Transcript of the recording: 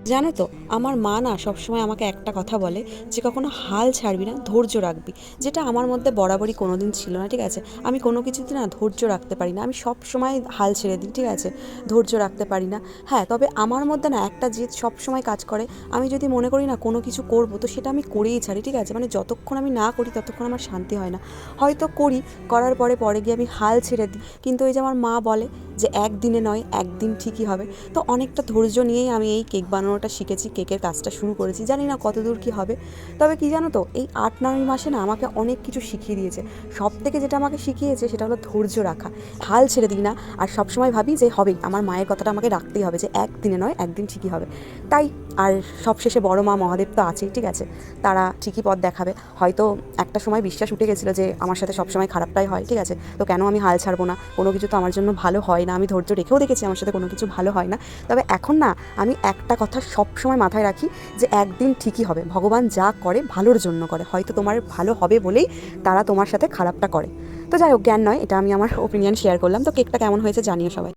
জানো তো, আমার মা না সবসময় আমাকে একটা কথা বলে যে কখনো হাল ছাড়বি না, ধৈর্য রাখবি। যেটা আমার মধ্যে বরাবরই কোনো দিন ছিল না, ঠিক আছে। আমি কোনো কিছুতে না ধৈর্য রাখতে পারি না, আমি সব সময় হাল ছেড়ে দিই, ঠিক আছে। ধৈর্য রাখতে পারি না। হ্যাঁ, তবে আমার মধ্যে না একটা জেদ সব সময় কাজ করে। আমি যদি মনে করি না কোনো কিছু করব, তো সেটা আমি করেই ছাড়ি, ঠিক আছে। মানে যতক্ষণ আমি না করি ততক্ষণ আমার শান্তি হয় না। হয়তো করি, করার পরে পরে গিয়ে আমি হাল ছেড়ে দিই। কিন্তু ওই যে আমার মা বলে যে একদিনে নয়, একদিন ঠিকই হবে। তো অনেকটা ধৈর্য নিয়েই আমি এই কেক বানানোটা শিখেছি, কেকের কাজটা শুরু করেছি। জানি না কতদূর কী হবে। তবে কি জানো তো, এই ৮-৯ মাসে না আমাকে অনেক কিছু শিখিয়ে দিয়েছে। সবথেকে যেটা আমাকে শিখিয়েছে সেটা হলো ধৈর্য রাখা। হাল ছেড়ে দিই না। আর সবসময় ভাবি যে হবেই, আমার মায়ের কথাটা আমাকে রাখতেই হবে যে একদিনে নয়, একদিন ঠিকই হবে। তাই আর সবশেষে বড় মা মহাদেব তো আছেই, ঠিক আছে। তারা ঠিকই পথ দেখাবে। হয়তো একটা সময় বিশ্বাস উঠে গেছিলো যে আমার সাথে সবসময় খারাপটাই হয়, ঠিক আছে। তো কেন আমি হাল ছাড়বো না? কোনো কিছু তো আমার জন্য ভালো হয় না। আমি ধৈর্য রেখেও দেখেছি আমার সাথে কোনো কিছু ভালো হয় না। তবে এখন না, আমি একটা কথা সবসময় মাথায় রাখি যে একদিন ঠিকই হবে। ভগবান যা করে ভালোর জন্য করে। হয়তো তোমার ভালো হবে বলেই তারা তোমার সাথে খারাপটা করে। তো যাই হোক, জ্ঞান নয়, এটা আমি আমার ওপিনিয়ন শেয়ার করলাম। তো কেকটা কেমন হয়েছে জানিও সবাই।